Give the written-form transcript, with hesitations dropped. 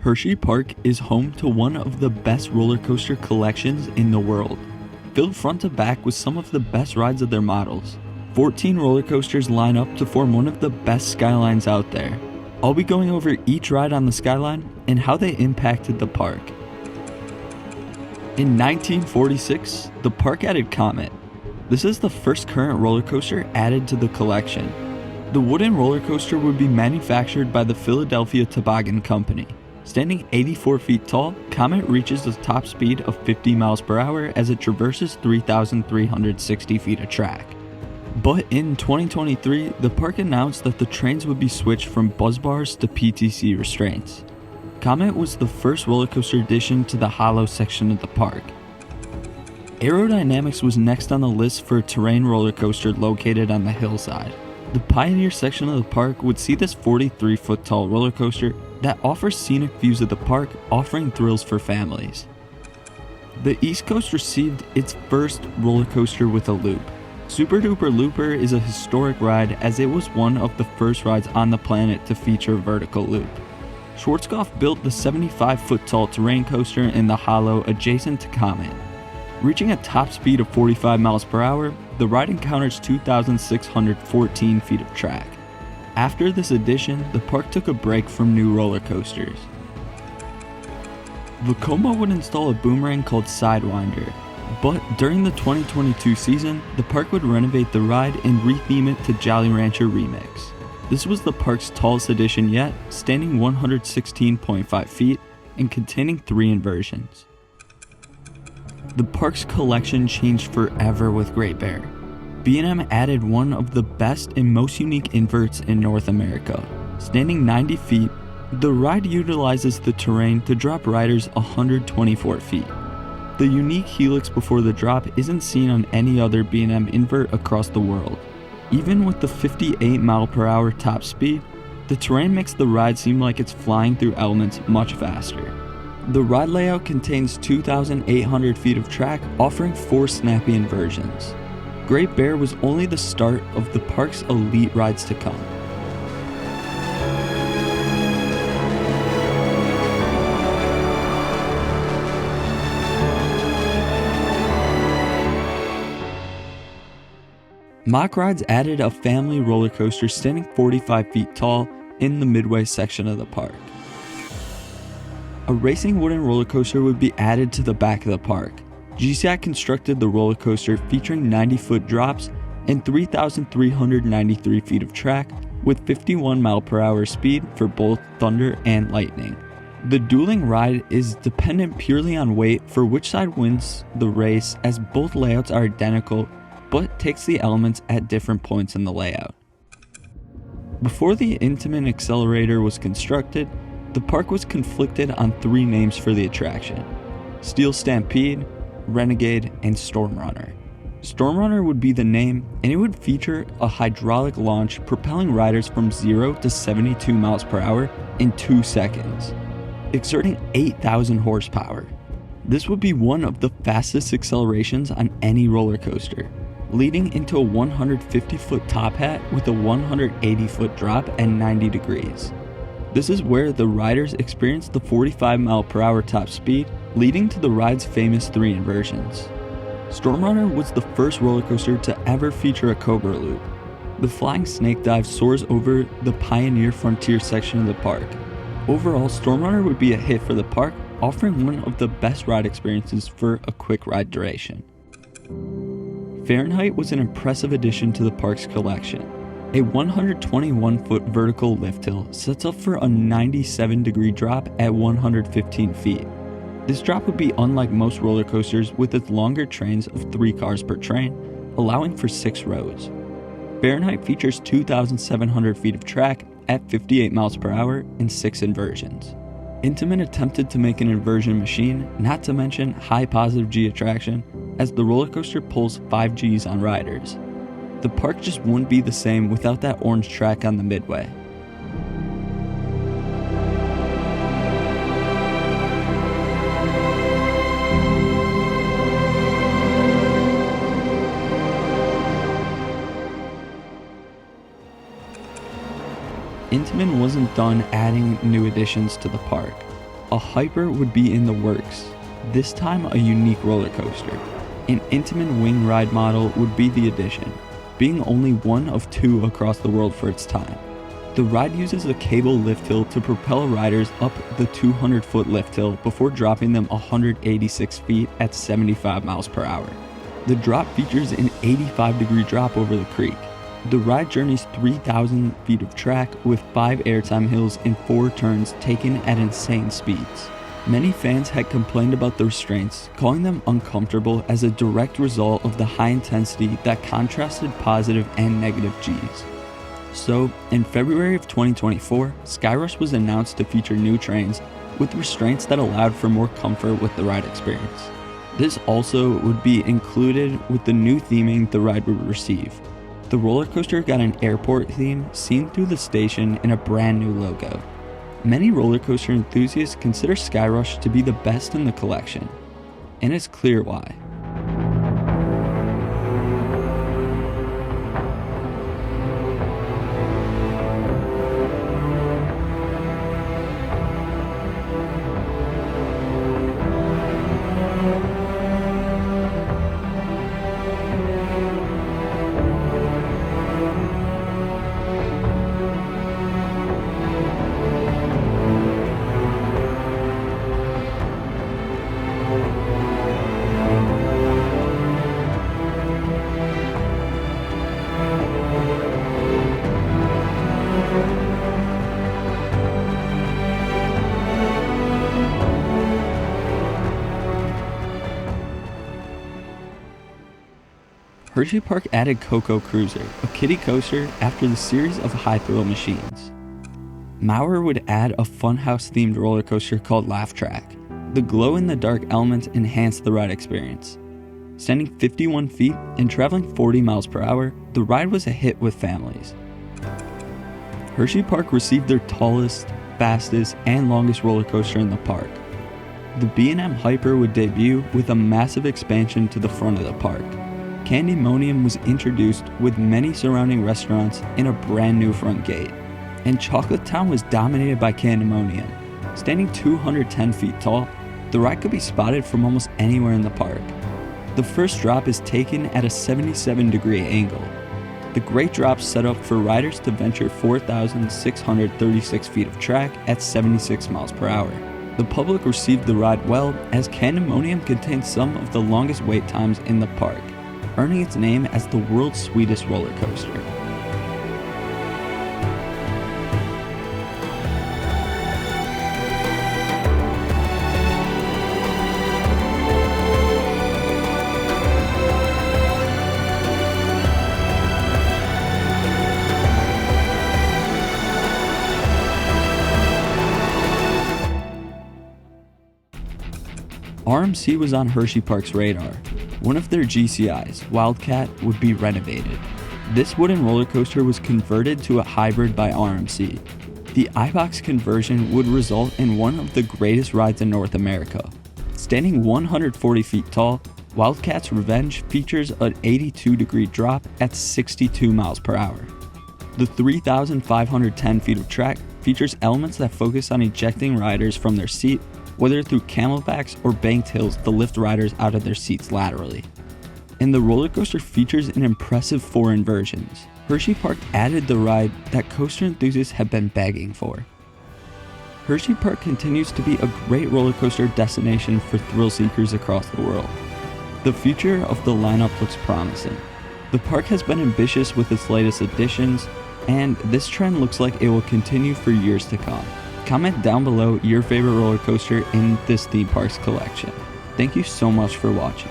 HersheyPark is home to one of the best roller coaster collections in the world, filled front to back with some of the best rides of their models. 14 roller coasters line up to form one of the best skylines out there. I'll be going over each ride on the skyline and how they impacted the park. In 1946, the park added Comet. This is the first current roller coaster added to the collection. The wooden roller coaster would be manufactured by the Philadelphia Toboggan Company. Standing 84 feet tall, Comet reaches the top speed of 50 miles per hour as it traverses 3,360 feet of track. But in 2023, the park announced that the trains would be switched from buzz bars to PTC restraints. Comet was the first roller coaster addition to the hollow section of the park. Aerodynamics was next on the list for a terrain roller coaster located on the hillside. The Pioneer section of the park would see this 43-foot tall roller coaster that offers scenic views of the park, offering thrills for families. The East Coast received its first roller coaster with a loop. Super Duper Looper is a historic ride as it was one of the first rides on the planet to feature a vertical loop. Schwarzkopf built the 75-foot tall terrain coaster in the hollow adjacent to Comet. Reaching a top speed of 45 miles per hour, the ride encounters 2,614 feet of track. After this addition, the park took a break from new roller coasters. Vekoma would install a boomerang called Sidewinder, but during the 2022 season, the park would renovate the ride and retheme it to Jolly Rancher Remix. This was the park's tallest addition yet, standing 116.5 feet and containing 3 inversions. The park's collection changed forever with Great Bear. B&M added one of the best and most unique inverts in North America. Standing 90 feet, the ride utilizes the terrain to drop riders 124 feet. The unique helix before the drop isn't seen on any other B&M invert across the world. Even with the 58 mile per hour top speed, the terrain makes the ride seem like it's flying through elements much faster. The ride layout contains 2,800 feet of track, offering 4 snappy inversions. Great Bear was only the start of the park's elite rides to come. Mock Rides added a family roller coaster standing 45 feet tall in the midway section of the park. A racing wooden roller coaster would be added to the back of the park. GSAC constructed the roller coaster featuring 90-foot drops and 3,393 feet of track with 51 mile per hour speed for both Thunder and Lightning. The dueling ride is dependent purely on weight for which side wins the race, as both layouts are identical but takes the elements at different points in the layout. Before the Intamin Accelerator was constructed, the park was conflicted on 3 names for the attraction: Steel Stampede, Renegade, and Stormrunner. Stormrunner would be the name, and it would feature a hydraulic launch propelling riders from 0 to 72 miles per hour in 2 seconds, exerting 8,000 horsepower. This would be one of the fastest accelerations on any roller coaster, leading into a 150-foot top hat with a 180-foot drop at 90 degrees. This is where the riders experienced the 45 mile per hour top speed, leading to the ride's famous 3 inversions. Stormrunner was the first roller coaster to ever feature a Cobra loop. The flying snake dive soars over the Pioneer Frontier section of the park. Overall, Stormrunner would be a hit for the park, offering one of the best ride experiences for a quick ride duration. Fahrenheit was an impressive addition to the park's collection. A 121-foot vertical lift hill sets up for a 97-degree drop at 115 feet. This drop would be unlike most roller coasters with its longer trains of 3 cars per train, allowing for 6 rows. Fahrenheit features 2,700 feet of track at 58 miles per hour and 6 inversions. Intamin attempted to make an inversion machine, not to mention high positive G attraction, as the roller coaster pulls 5 Gs on riders. The park just wouldn't be the same without that orange track on the midway. Intamin wasn't done adding new additions to the park. a hyper would be in the works, this time a unique roller coaster. An Intamin wing ride model would be the addition, being only one of two across the world for its time. The ride uses a cable lift hill to propel riders up the 200-foot lift hill before dropping them 186 feet at 75 miles per hour. The drop features an 85-degree drop over the creek. The ride journeys 3,000 feet of track with 5 airtime hills and 4 turns taken at insane speeds. Many fans had complained about the restraints, calling them uncomfortable as a direct result of the high intensity that contrasted positive and negative Gs. So, in February of 2024, Skyrush was announced to feature new trains with restraints that allowed for more comfort with the ride experience. This also would be included with the new theming the ride would receive. The roller coaster got an airport theme seen through the station and a brand new logo. Many roller coaster enthusiasts consider Skyrush to be the best in the collection, and it's clear why. HersheyPark added Coco Cruiser, a kiddie coaster, after the series of high-thrill machines. Maurer would add a funhouse-themed roller coaster called Laugh Track. The glow-in-the-dark elements enhanced the ride experience. Standing 51 feet and traveling 40 miles per hour, the ride was a hit with families. HersheyPark received their tallest, fastest, and longest roller coaster in the park. The B&M Hyper would debut with a massive expansion to the front of the park. Candymonium was introduced with many surrounding restaurants and a brand new front gate. And Chocolate Town was dominated by Candymonium. Standing 210 feet tall, the ride could be spotted from almost anywhere in the park. The first drop is taken at a 77-degree angle. The great drops set up for riders to venture 4,636 feet of track at 76 miles per hour. The public received the ride well, as Candymonium contains some of the longest wait times in the park, earning its name as the world's sweetest roller coaster. RMC was on HersheyPark's radar. One of their GCIs, Wildcat, would be renovated. This wooden roller coaster was converted to a hybrid by RMC. The iBox conversion would result in one of the greatest rides in North America. Standing 140 feet tall, Wildcat's Revenge features an 82-degree drop at 62 miles per hour. The 3,510 feet of track features elements that focus on ejecting riders from their seat, whether through camelbacks or banked hills to lift riders out of their seats laterally. And the roller coaster features an impressive 4 inversions. HersheyPark added the ride that coaster enthusiasts have been begging for. HersheyPark continues to be a great roller coaster destination for thrill seekers across the world. The future of the lineup looks promising. The park has been ambitious with its latest additions, and this trend looks like it will continue for years to come. Comment down below your favorite roller coaster in this theme park's collection. Thank you so much for watching.